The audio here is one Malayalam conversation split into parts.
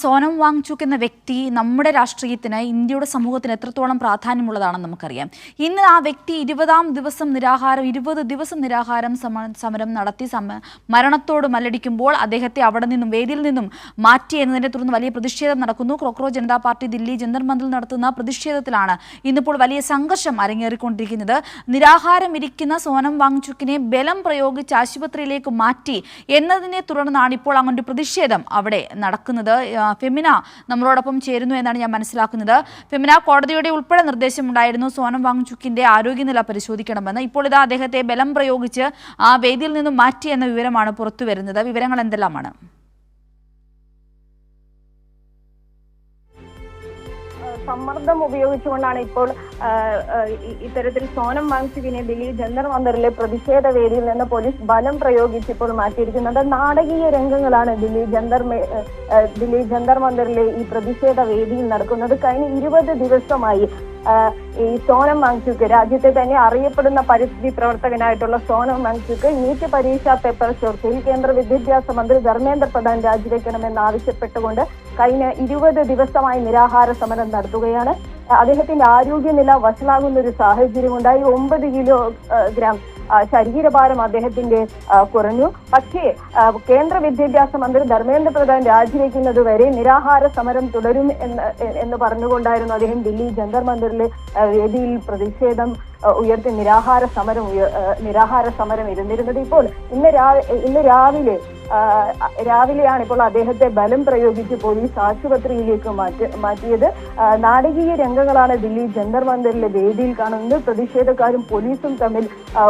സോനം വാങ്ചുക് എന്ന വ്യക്തി നമ്മുടെ രാഷ്ട്രീയത്തിന്, ഇന്ത്യയുടെ സമൂഹത്തിന് എത്രത്തോളം പ്രാധാന്യമുള്ളതാണെന്ന് നമുക്കറിയാം. ഇന്ന് ആ വ്യക്തി 20 ദിവസം നിരാഹാരം സമരം നടത്തി മരണത്തോട് മല്ലടിക്കുമ്പോൾ അദ്ദേഹത്തെ അവിടെ നിന്നും, വേദിയിൽ നിന്നും മാറ്റി എന്നതിനെ തുടർന്ന് വലിയ പ്രതിഷേധം നടക്കുന്നു. ക്രോക്രോ ജനതാ പാർട്ടി ദില്ലി ജന്തർ മന്ദിറിൽ നടത്തുന്ന പ്രതിഷേധത്തിലാണ് ഇന്നിപ്പോൾ വലിയ സംഘർഷം അരങ്ങേറിക്കൊണ്ടിരിക്കുന്നത്. നിരാഹാരം ഇരിക്കുന്ന സോനം വാങ്ചുക്കിനെ ബലം പ്രയോഗിച്ച് ആശുപത്രിയിലേക്ക് മാറ്റി എന്നതിനെ തുടർന്നാണ് ഇപ്പോൾ അങ്ങനെ ഒരു പ്രതിഷേധം അവിടെ നടക്കുന്നത്. ഫെമിന നമ്മളോടൊപ്പം ചേരുന്നു എന്നാണ് ഞാൻ മനസ്സിലാക്കുന്നത്. ഫെമിന, കോടതിയുടെ ഉൾപ്പെടെ നിർദ്ദേശമുണ്ടായിരുന്നു സോനം വാങ്ചുക്കിന്റെ ആരോഗ്യനില പരിശോധിക്കണമെന്ന്. ഇപ്പോൾ ഇതാ അദ്ദേഹത്തെ ബലം പ്രയോഗിച്ച് ആ വേദിയിൽ നിന്നും മാറ്റി എന്ന വിവരമാണ് പുറത്തു വരുന്നത്. വിവരങ്ങൾ എന്തെല്ലാമാണ്? സമ്മർദ്ദം ഉപയോഗിച്ചുകൊണ്ടാണ് ഇപ്പോൾ ഇത്തരത്തിൽ സോനം വാങ്ചുകിനെ ദില്ലി ജന്തർ മന്ദിറിലെ പ്രതിഷേധ വേദിയിൽ നിന്ന് പോലീസ് ബലം പ്രയോഗിച്ച് ഇപ്പോൾ മാറ്റിയിരിക്കുന്നത്. നാടകീയ രംഗങ്ങളാണ് ദില്ലി ജന്തർ മന്ദിറിലെ ഈ പ്രതിഷേധ വേദിയിൽ നടക്കുന്നത്. കഴിഞ്ഞ 20 ദിവസമായി ഈ സോനം വാങ്ചുക്, രാജ്യത്തെ തന്നെ അറിയപ്പെടുന്ന പരിസ്ഥിതി പ്രവർത്തകനായിട്ടുള്ള സോനം വാങ്ചുക് നീറ്റ് പരീക്ഷാ പേപ്പർ ചോർച്ചയിൽ കേന്ദ്ര വിദ്യാഭ്യാസ മന്ത്രി ധർമ്മേന്ദ്ര പ്രധാൻ രാജിവെക്കണമെന്ന് ആവശ്യപ്പെട്ടുകൊണ്ട് കഴിഞ്ഞ 20 ദിവസമായി നിരാഹാര സമരം നടത്തുകയാണ്. അദ്ദേഹത്തിന്റെ ആരോഗ്യനില വഷളാകുന്ന ഒരു സാഹചര്യമുണ്ടായി. 9 കിലോഗ്രാം ശരീരഭാരം അദ്ദേഹത്തിന്റെ കുറഞ്ഞു. പക്ഷേ കേന്ദ്ര വിദ്യാഭ്യാസ മന്ത്രി ധർമ്മേന്ദ്ര പ്രധാൻ രാജിവെക്കുന്നത് വരെ നിരാഹാര സമരം തുടരും എന്ന് പറഞ്ഞുകൊണ്ടായിരുന്നു അദ്ദേഹം ദില്ലി ജന്തർ മന്ദിറിലെ വേദിയിൽ പ്രതിഷേധം ഉയർത്തി നിരാഹാര സമരം ഇരുന്നിരുന്നത്. ഇപ്പോൾ ഇന്ന് രാവിലെയാണ് ഇപ്പോൾ അദ്ദേഹത്തെ ബലം പ്രയോഗിച്ച് പോലീസ് ആശുപത്രിയിലേക്ക് മാറ്റിയത്. നാടകീയ രംഗങ്ങളാണ് ദില്ലി ജന്തർ മന്ദിറിലെ വേദിയിൽ കാണുന്നത്. പ്രതിഷേധക്കാരും പോലീസും തമ്മിൽ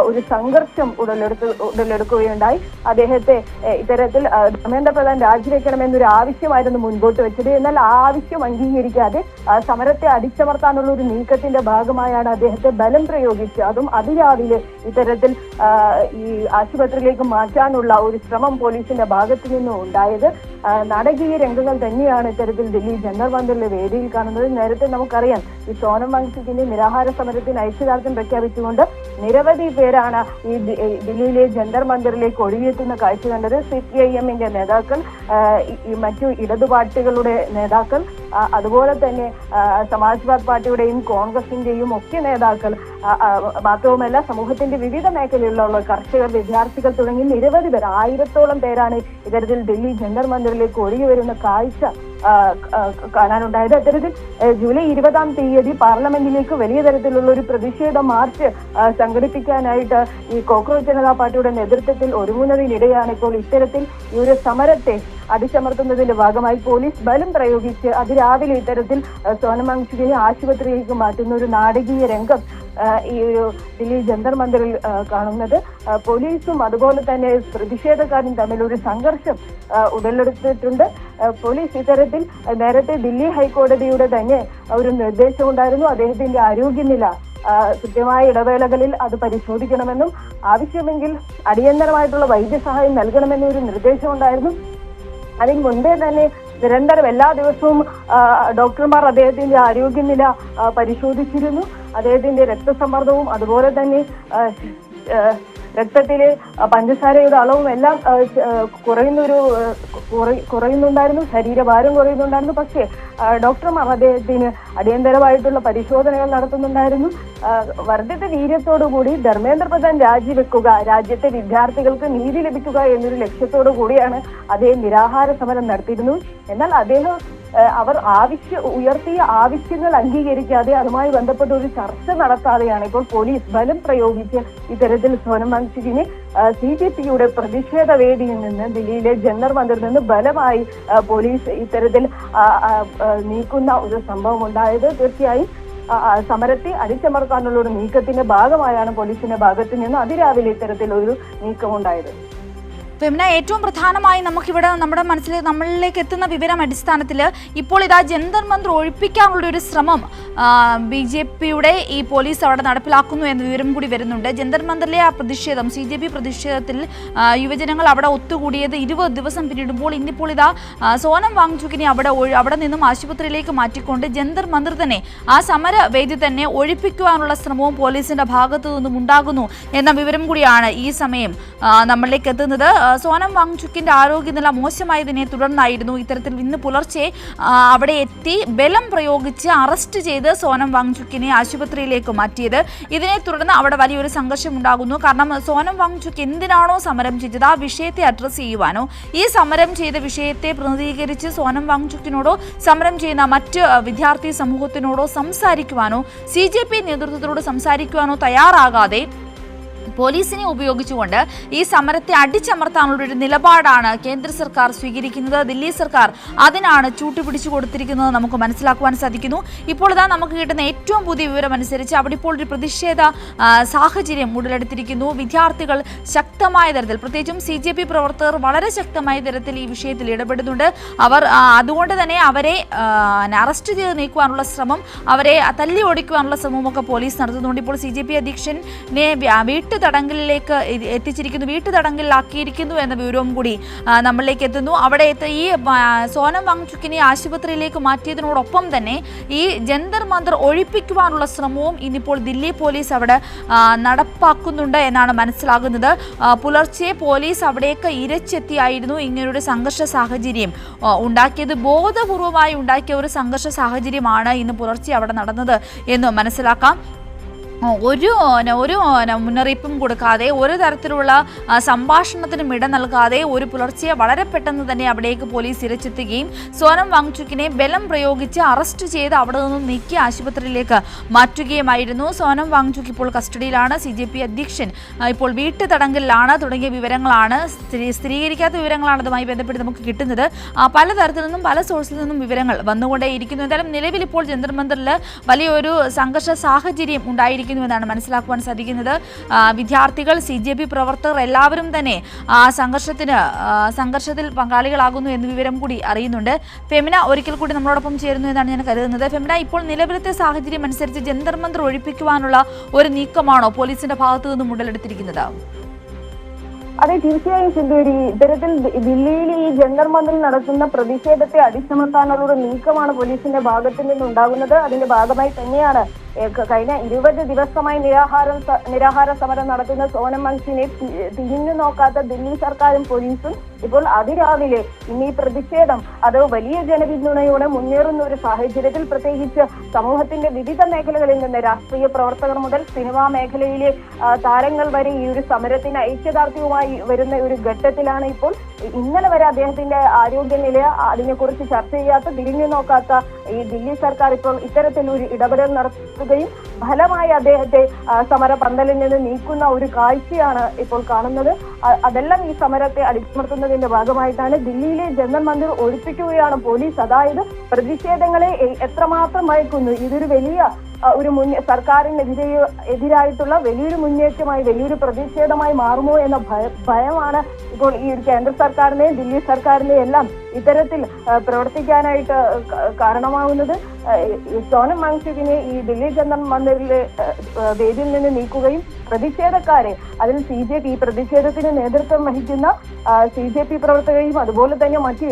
ഒരു സംഘർഷം ഉടലെടുക്കുകയുണ്ടായി. അദ്ദേഹത്തെ ഇത്തരത്തിൽ ധർമ്മേന്ദ്ര പ്രധാൻ രാജിവെക്കണമെന്നൊരു ആവശ്യമായിരുന്നു മുൻപോട്ട് വെച്ചത്. എന്നാൽ ആ ആവശ്യം അംഗീകരിക്കാതെ സമരത്തെ അടിച്ചമർത്താനുള്ള ഒരു നീക്കത്തിന്റെ ഭാഗമായാണ് അദ്ദേഹത്തെ ബലം പ്രയോഗിച്ച്, അതും അതിരാവിലെ ഇത്തരത്തിൽ ഈ ആശുപത്രിയിലേക്ക് മാറ്റാനുള്ള ഒരു ശ്രമം പോലീസിന്റെ ഭാഗത്തു നിന്നും ഉണ്ടായത്. നാടകീയ രംഗങ്ങൾ തന്നെയാണ് ഇത്തരത്തിൽ ദില്ലി ജന്തർ മന്ദിറിലെ വേദിയിൽ കാണുന്നത്. നേരത്തെ നമുക്കറിയാം, ഈ സോനം വാങ്ചുകിന്റെ നിരാഹാര സമരത്തിന് ഐക്യദാർഢ്യം പ്രഖ്യാപിച്ചുകൊണ്ട് നിരവധി പേരാണ് ഈ ദില്ലിയിലെ ജന്തർ മന്ദിറിലേക്ക് ഒഴുകിയെത്തുന്ന കാഴ്ച കണ്ടത്. CPIM-ന്റെ നേതാക്കൾ, മറ്റു ഇടതു പാർട്ടികളുടെ നേതാക്കൾ, അതുപോലെ തന്നെ സമാജ്വാദ് പാർട്ടിയുടെയും കോൺഗ്രസിന്റെയും ഒക്കെ നേതാക്കൾ, മാത്രവുമല്ല സമൂഹത്തിന്റെ വിവിധ മേഖലയിലുള്ള കർഷകർ, വിദ്യാർത്ഥികൾ തുടങ്ങി നിരവധി പേർ, 1000-ഓളം പേരാണ് ഇത്തരത്തിൽ ദില്ലി ജന്തർ മന്ദിറിലേക്ക് ഒഴുകി വരുന്ന കാഴ്ച കാണാനുണ്ടായത്. അത്തരത്തിൽ ജൂലൈ 20-ാം തീയതി പാർലമെന്റിലേക്ക് വലിയ തരത്തിലുള്ള ഒരു പ്രതിഷേധ മാർച്ച് സംഘടിപ്പിക്കാനായിട്ട് ഈ ക്രോക്രോ ജനതാ പാർട്ടിയുടെ നേതൃത്വത്തിൽ ഒരുങ്ങുന്നതിനിടെയാണ് ഇപ്പോൾ ഇത്തരത്തിൽ ഈ ഒരു സമരത്തെ അടിച്ചമർത്തുന്നതിന്റെ ഭാഗമായി പോലീസ് ബലം പ്രയോഗിച്ച് അതിരാവിലെ ഇത്തരത്തിൽ സോനം വാങ്ചുകിനെ ആശുപത്രിയിലേക്ക് മാറ്റുന്ന ഒരു നാടകീയ രംഗം ഈ ഒരു ദില്ലി ജന്തർ മന്ദിറിൽ കാണുന്നത്. പോലീസും അതുപോലെ തന്നെ പ്രതിഷേധക്കാരും തമ്മിൽ ഒരു സംഘർഷം ഉടലെടുത്തിട്ടുണ്ട്. പോലീസ് ഇത്തരത്തിൽ നേരത്തെ ദില്ലി ഹൈക്കോടതിയുടെ തന്നെ ഒരു നിർദ്ദേശമുണ്ടായിരുന്നു, അദ്ദേഹത്തിന്റെ ആരോഗ്യനില കൃത്യമായ ഇടവേളകളിൽ അത് പരിശോധിക്കണമെന്നും ആവശ്യമെങ്കിൽ അടിയന്തരമായിട്ടുള്ള വൈദ്യസഹായം നൽകണമെന്നും ഒരു നിർദ്ദേശമുണ്ടായിരുന്നു. അതിന് മുൻപേ തന്നെ നിരന്തരം എല്ലാ ദിവസവും ഡോക്ടർമാർ അദ്ദേഹത്തിന്റെ ആരോഗ്യനില പരിശോധിച്ചിരുന്നു. അദ്ദേഹത്തിന്റെ രക്തസമ്മർദ്ദവും അതുപോലെ തന്നെ രക്തത്തിലെ പഞ്ചസാരയുടെ അളവും എല്ലാം കുറയുന്നുണ്ടായിരുന്നു, ശരീരഭാരം കുറയുന്നുണ്ടായിരുന്നു. പക്ഷേ ഡോക്ടർമാർ അദ്ദേഹത്തിന് അടിയന്തരമായിട്ടുള്ള പരിശോധനകൾ നടത്തുന്നുണ്ടായിരുന്നു. വർദ്ധിത വീര്യത്തോടുകൂടി ധർമ്മേന്ദ്ര പ്രധാൻ രാജിവെക്കുക, രാജ്യത്തെ വിദ്യാർത്ഥികൾക്ക് നീതി ലഭിക്കുക എന്നൊരു ലക്ഷ്യത്തോടു കൂടിയാണ് അദ്ദേഹം നിരാഹാര സമരം നടത്തിയിരുന്നത്. എന്നാൽ അദ്ദേഹം അവർ ഉയർത്തിയ ആവശ്യങ്ങൾ അംഗീകരിക്കാതെ അതുമായി ബന്ധപ്പെട്ട ഒരു ചർച്ച നടത്താതെയാണ് ഇപ്പോൾ പോലീസ് ബലം പ്രയോഗിച്ച് ഇത്തരത്തിൽ സോനം വാങ്ചുകിനെ CJP-യുടെ പ്രതിഷേധ വേദിയിൽ നിന്ന്, ദില്ലിയിലെ ജന്തർ മന്ദിറിൽ നിന്ന് ബലമായി പോലീസ് ഇത്തരത്തിൽ നീക്കുന്ന ഒരു സംഭവം ഉണ്ടായത്. തീർച്ചയായും സമരത്തെ അടിച്ചമർത്താനുള്ള ഒരു നീക്കത്തിന്റെ ഭാഗമായാണ് പോലീസിന്റെ ഭാഗത്ത് നിന്ന് അതിരാവിലെ ഇത്തരത്തിലൊരു നീക്കമുണ്ടായത്. ഫെമിന, ഏറ്റവും പ്രധാനമായി നമുക്കിവിടെ നമ്മളിലേക്ക് എത്തുന്ന വിവരം അടിസ്ഥാനത്തിൽ ഇപ്പോൾ ഇതാ ജന്തർ മന്ദിർ ഒഴിപ്പിക്കാനുള്ള ഒരു ശ്രമം BJP-യുടെ ഈ പോലീസ് അവിടെ നടപ്പിലാക്കുന്നു എന്ന വിവരം കൂടി വരുന്നുണ്ട്. ജന്തർ മന്ദിറിലെ ആ പ്രതിഷേധം, CJP പ്രതിഷേധത്തിൽ യുവജനങ്ങൾ അവിടെ ഒത്തുകൂടിയത് 20 ദിവസം പിന്നിടുമ്പോൾ ഇന്നിപ്പോൾ ഇതാ സോനം വാങ്ചുകിനെ അവിടെ നിന്നും ആശുപത്രിയിലേക്ക് മാറ്റിക്കൊണ്ട് ജന്തർ മന്ദിർ തന്നെ, ആ സമരവേദി തന്നെ ഒഴിപ്പിക്കുവാനുള്ള ശ്രമവും പോലീസിന്റെ ഭാഗത്തു നിന്നും ഉണ്ടാകുന്നു എന്ന വിവരം കൂടിയാണ് ഈ സമയം നമ്മളിലേക്ക് എത്തുന്നത്. സോനം വാങ്ചുക്കിന്റെ ആരോഗ്യനില മോശമായതിനെ തുടർന്നായിരുന്നു ഇത്തരത്തിൽ ഇന്ന് പുലർച്ചെ അവിടെ എത്തി ബലം പ്രയോഗിച്ച് അറസ്റ്റ് ചെയ്ത് സോനം വാങ്ചുക്കിനെ ആശുപത്രിയിലേക്ക് മാറ്റിയത്. ഇതിനെ തുടർന്ന് അവിടെ വലിയൊരു സംഘർഷം ഉണ്ടാകുന്നു. കാരണം സോനം വാങ്ചുക്ക് എന്തിനാണോ സമരം ചെയ്തത് ആ വിഷയത്തെ അഡ്രസ്സ് ചെയ്യുവാനോ ഈ സമരം ചെയ്ത വിഷയത്തെ പ്രതിനിധീകരിച്ച് സോനം വാങ്ചുക്കിനോടോ സമരം ചെയ്യുന്ന മറ്റ് വിദ്യാർത്ഥി സമൂഹത്തിനോടോ സംസാരിക്കുവാനോ CJP നേതൃത്വത്തിനോട് സംസാരിക്കുവാനോ തയ്യാറാകാതെ പോലീസിനെ ഉപയോഗിച്ചുകൊണ്ട് ഈ സമരത്തെ അടിച്ചമർത്താനുള്ള ഒരു നിലപാടാണ് കേന്ദ്ര സർക്കാർ സ്വീകരിക്കുന്നത്. ദില്ലി സർക്കാർ അതിനാണ് ചൂട്ടുപിടിച്ചു കൊടുത്തിരിക്കുന്നത് നമുക്ക് മനസ്സിലാക്കുവാൻ സാധിക്കുന്നു. ഇപ്പോൾ ഇതാ നമുക്ക് കിട്ടുന്ന ഏറ്റവും പുതിയ വിവരം അനുസരിച്ച് അവിടെ ഇപ്പോൾ ഒരു പ്രതിഷേധ സാഹചര്യം ഉടലെടുത്തിരിക്കുന്നു. വിദ്യാർത്ഥികൾ ശക്തമായ തരത്തിൽ, പ്രത്യേകിച്ചും CJP പ്രവർത്തകർ വളരെ ശക്തമായ തരത്തിൽ ഈ വിഷയത്തിൽ ഇടപെടുന്നുണ്ട്. അവർ അതുകൊണ്ട് തന്നെ അവരെ അറസ്റ്റ് ചെയ്ത് നീക്കുവാനുള്ള ശ്രമം, അവരെ തല്ലി ഓടിക്കുവാനുള്ള ശ്രമമൊക്കെ പോലീസ് നടത്തുന്നുണ്ട്. ഇപ്പോൾ CJP അധ്യക്ഷനെ വീട്ടുതടങ്കലിലേക്ക് എത്തിച്ചിരിക്കുന്നു, വീട്ടുതടങ്കലിലാക്കിയിരിക്കുന്നു എന്ന വിവരവും കൂടി നമ്മളിലേക്ക് എത്തുന്നു. അവിടെ ഈ സോനം വാങ്ചുക്കിനെ ആശുപത്രിയിലേക്ക് മാറ്റിയതിനോടൊപ്പം തന്നെ ഈ ജന്തർ മന്ദർ ഒഴിപ്പിക്കുവാനുള്ള ശ്രമവും ഇന്നിപ്പോൾ ദില്ലി പോലീസ് അവിടെ നടപ്പാക്കുന്നുണ്ട് എന്നാണ് മനസ്സിലാകുന്നത്. പുലർച്ചെ പോലീസ് അവിടേക്ക് ഇരച്ചെത്തിയായിരുന്നു ഇങ്ങനൊരു സംഘർഷ സാഹചര്യം ഉണ്ടാക്കിയത്. ബോധപൂർവമായി ഉണ്ടാക്കിയ ഒരു സംഘർഷ സാഹചര്യമാണ് ഇന്ന് പുലർച്ചെ അവിടെ നടന്നത് എന്ന് മനസ്സിലാക്കാം. ഒരു മുന്നറിയിപ്പും കൊടുക്കാതെ, ഒരു തരത്തിലുള്ള സംഭാഷണത്തിനും ഇട നൽകാതെ ഒരു പുലർച്ചെ വളരെ പെട്ടെന്ന് തന്നെ അവിടേക്ക് പോലീസ് ഇരച്ചെത്തുകയും സോനം വാങ്ചുക്കിനെ ബലം പ്രയോഗിച്ച് അറസ്റ്റ് ചെയ്ത് അവിടെ നിന്നും നീക്കി ആശുപത്രിയിലേക്ക് മാറ്റുകയുമായിരുന്നു. സോനം വാങ്ചുക്ക് ഇപ്പോൾ കസ്റ്റഡിയിലാണ്. CJP അധ്യക്ഷൻ ഇപ്പോൾ വീട്ടുതടങ്കലിലാണ് തുടങ്ങിയ വിവരങ്ങളാണ്, സ്ഥിരീകരിക്കാത്ത വിവരങ്ങളാണ് അതുമായി ബന്ധപ്പെട്ട് നമുക്ക് കിട്ടുന്നത്. പലതരത്തിൽ നിന്നും പല സോഴ്സിൽ നിന്നും വിവരങ്ങൾ വന്നുകൊണ്ടേയിരിക്കുന്നു. എന്തായാലും നിലവിൽ ഇപ്പോൾ ജന്തർ മന്ദറിൽ വലിയൊരു സംഘർഷ സാഹചര്യം ഉണ്ടായിരിക്കുന്നു എന്നാണ് മനസ്സിലാക്കുവാൻ സാധിക്കുന്നത്. വിദ്യാർത്ഥികൾ, CJP പ്രവർത്തകർ എല്ലാവരും തന്നെ സംഘർഷത്തിൽ പങ്കാളികളാകുന്നു എന്ന വിവരം കൂടി അറിയുന്നുണ്ട്. ഫെമിന ഒരിക്കൽ കൂടി നമ്മളോടൊപ്പം ചേരുന്നു എന്നാണ് ഞാൻ കരുതുന്നത്. ഫെമിന, ഇപ്പോൾ നിലവിലത്തെ സാഹചര്യം അനുസരിച്ച് ജന്തർ മന്ദർ ഒഴിപ്പിക്കുവാനുള്ള ഒരു നീക്കമാണോ പോലീസിന്റെ ഭാഗത്തു നിന്നും ഉടലെടുത്തിരിക്കുന്നത്? അതെ, തീർച്ചയായും സിന്ധൂരി, ഇത്തരത്തിൽ ദില്ലിയിൽ ഈ ജന്തർ മന്ദിറിൽ നടത്തുന്ന പ്രതിഷേധത്തെ അടിച്ചമർത്താനുള്ള ഒരു നീക്കമാണ് പോലീസിന്റെ ഭാഗത്തു നിന്നുണ്ടാകുന്നത്. അതിന്റെ ഭാഗമായി തന്നെയാണ് കഴിഞ്ഞ 20 ദിവസമായി നിരാഹാര സമരം നടത്തുന്ന സോനം വാങ്ചുക്കിനെ തിരിഞ്ഞു നോക്കാത്ത ദില്ലി സർക്കാരും പോലീസും ഇപ്പോൾ അതിരാവിലെ ഇന്ന് ഈ പ്രതിഷേധം അത് വലിയ ജനപിന്തുണയോടെ മുന്നേറുന്ന ഒരു സാഹചര്യത്തിൽ, പ്രത്യേകിച്ച് സമൂഹത്തിന്റെ വിവിധ മേഖലകളിൽ നിന്ന് രാഷ്ട്രീയ പ്രവർത്തകർ മുതൽ സിനിമാ മേഖലയിലെ താരങ്ങൾ വരെ ഈ ഒരു സമരത്തിന് ഐക്യദാർഢ്യവുമായി വരുന്ന ഒരു ഘട്ടത്തിലാണ് ഇപ്പോൾ. ഇന്നലെ വരെ അദ്ദേഹത്തിന്റെ ആരോഗ്യനില അതിനെക്കുറിച്ച് ചർച്ച ചെയ്യാത്ത, തിരിഞ്ഞു നോക്കാത്ത ഈ ദില്ലി സർക്കാർ ഇപ്പോൾ ഇത്തരത്തിൽ ഒരു ഇടപെടൽ നടത്തുകയും ഫലമായി അദ്ദേഹത്തെ സമര പന്തലിൽ നിന്ന് നീക്കുന്ന ഒരു കാഴ്ചയാണ് ഇപ്പോൾ കാണുന്നത്. അതെല്ലാം ഈ സമരത്തെ അടിച്ചമർത്തുന്നതിന്റെ ഭാഗമായിട്ടാണ്. ദില്ലിയിലെ ജന്തർ മന്ദിർ ഒഴിപ്പിക്കുകയാണ് പോലീസ്. അതായത് പ്രതിഷേധങ്ങളെ എത്രമാത്രം മയക്കുന്നു. ഇതൊരു വലിയ ഒരു സർക്കാരിനെതിരായിട്ടുള്ള വലിയൊരു മുന്നേറ്റമായി, വലിയൊരു പ്രതിഷേധമായി മാറുമോ എന്ന ഭയമാണ് ഇപ്പോൾ ഈ ഒരു കേന്ദ്ര സർക്കാരിനെയും ദില്ലി സർക്കാരിനെയും എല്ലാം ഇത്തരത്തിൽ പ്രവർത്തിക്കാനായിട്ട് കാരണമാകുന്നത്. സോനം വാങ്ചുക്കിനെ ഈ ദില്ലി ജന്തർ മന്ദിറിലെ വേദിയിൽ നിന്ന് നീക്കുകയും പ്രതിഷേധക്കാരെ, അതിൽ CJP ഈ പ്രതിഷേധത്തിന് നേതൃത്വം വഹിക്കുന്ന CJP പ്രവർത്തകരെയും അതുപോലെ തന്നെ മറ്റ്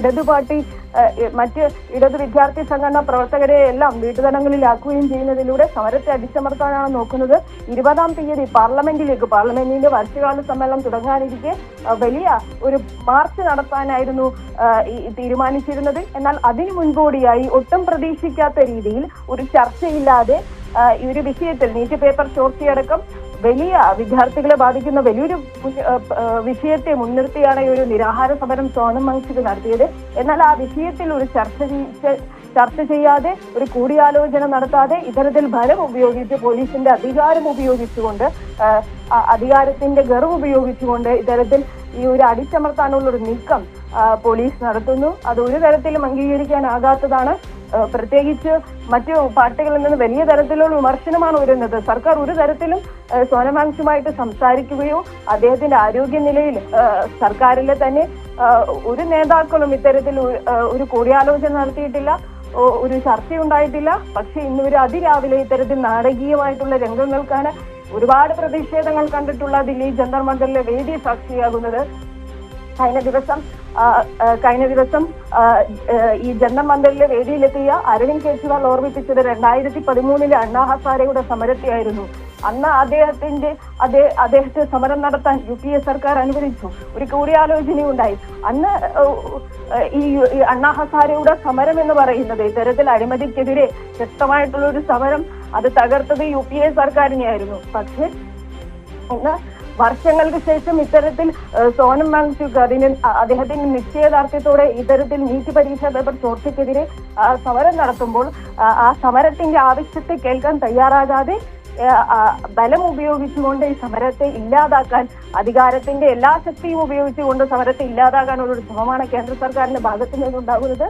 ഇടതു വിദ്യാർത്ഥി സംഘടനാ പ്രവർത്തകരെ എല്ലാം വീട്ടുതടങ്കലിലാക്കുകയും ചെയ്യുന്നതിലൂടെ സമരത്തെ അടിച്ചമർത്താനാണ് നോക്കുന്നത്. 20-ാം തീയതി പാർലമെന്റിന്റെ വർഷകാല സമ്മേളനം തുടങ്ങാനിരിക്കെ വലിയ ഒരു മാർച്ച് നടത്താനായിരുന്നു തീരുമാനിച്ചിരുന്നത്. എന്നാൽ അതിനു മുൻകൂടിയായി ഒട്ടും പ്രതീക്ഷിക്കാത്ത രീതിയിൽ ഒരു ചർച്ചയില്ലാതെ ഈ ഒരു വിഷയത്തിൽ നീറ്റ് പേപ്പർ ചോർച്ചയടക്കം വലിയ വിദ്യാർത്ഥികളെ ബാധിക്കുന്ന വലിയൊരു വിഷയത്തെ മുൻനിർത്തിയാണ് ഈ ഒരു നിരാഹാര സമരം സോനം വാങ്ചുക്ക് നടത്തിയത്. എന്നാൽ ആ വിഷയത്തിൽ ഒരു ചർച്ച ചെയ്യാതെ, ഒരു കൂടിയാലോചന നടത്താതെ, ഇത്തരത്തിൽ ബലം ഉപയോഗിച്ച് പോലീസിന്റെ അധികാരത്തിന്റെ ഗർവ് ഉപയോഗിച്ചുകൊണ്ട് ഇത്തരത്തിൽ ഈ ഒരു അടിച്ചമർത്താനുള്ള ഒരു നീക്കം പോലീസ് നടത്തുന്നു. അത് ഒരു തരത്തിലും അംഗീകരിക്കാനാകാത്തതാണ്. പ്രത്യേകിച്ച് മറ്റു പാർട്ടികളിൽ നിന്ന് വലിയ തരത്തിലുള്ള വിമർശനമാണ് വരുന്നത്. സർക്കാർ ഒരു തരത്തിലും സോനം വാങ്ചുക്കുമായിട്ട് സംസാരിക്കുകയോ അദ്ദേഹത്തിന്റെ ആരോഗ്യനിലയിൽ സർക്കാരിലെ തന്നെ ഒരു നേതാക്കളും ഇത്തരത്തിൽ ഒരു കൂടിയാലോചന നടത്തിയിട്ടില്ല, ഒരു ചർച്ചയുണ്ടായിട്ടില്ല. പക്ഷെ ഇന്ന് ഒരു അതിരാവിലെ ഇത്തരത്തിൽ നാടകീയമായിട്ടുള്ള രംഗങ്ങൾക്കാണ് ഒരുപാട് പ്രതിഷേധങ്ങൾ കണ്ടിട്ടുള്ള ദില്ലി ജന്തർ മന്ദിറിലെ വേദി സാക്ഷിയാകുന്നത്. കഴിഞ്ഞ ദിവസം ഈ ജന്തർ മന്ദിറിലെ വേദിയിലെത്തിയ അരവിന്ദ് കെജ്രിവാൾ ഓർമ്മിപ്പിച്ചത് 2013 അണ്ണാ ഹസാരെയുടെ സമരത്തെയായിരുന്നു. അന്ന് അദ്ദേഹത്തെ സമരം നടത്താൻ UPA സർക്കാർ അനുവദിച്ചു. ഒരു കൂടിയാലോചനയുണ്ടായി. അന്ന് ഈ അണ്ണാ ഹസാരെയുടെ സമരം എന്ന് പറയുന്നത് ഇത്തരത്തിൽ അഴിമതിക്കെതിരെ ശക്തമായിട്ടുള്ള ഒരു സമരം, അത് തകർത്തത് UPA സർക്കാരിനെയായിരുന്നു. പക്ഷേ ഇന്ന് വർഷങ്ങൾക്ക് ശേഷം ഇത്തരത്തിൽ സോനം വാങ്ചുക് അദ്ദേഹത്തിന്റെ നിശ്ചയദാർഢ്യത്തോടെ ഇത്തരത്തിൽ നീറ്റ് പരീക്ഷാ പേപ്പർ ചോർച്ചയ്ക്കെതിരെ സമരം നടത്തുമ്പോൾ ആ സമരത്തിന്റെ ആവശ്യത്തെ കേൾക്കാൻ തയ്യാറാകാതെ ബലം ഉപയോഗിച്ചുകൊണ്ട് ഈ സമരത്തെ ഇല്ലാതാക്കാൻ, അധികാരത്തിന്റെ എല്ലാ ശക്തിയും ഉപയോഗിച്ചുകൊണ്ട് സമരത്തെ ഇല്ലാതാക്കാനുള്ള ഒരു ശ്രമമാണ് കേന്ദ്ര സർക്കാരിന്റെ ഭാഗത്തു നിന്നുണ്ടാകുന്നത്.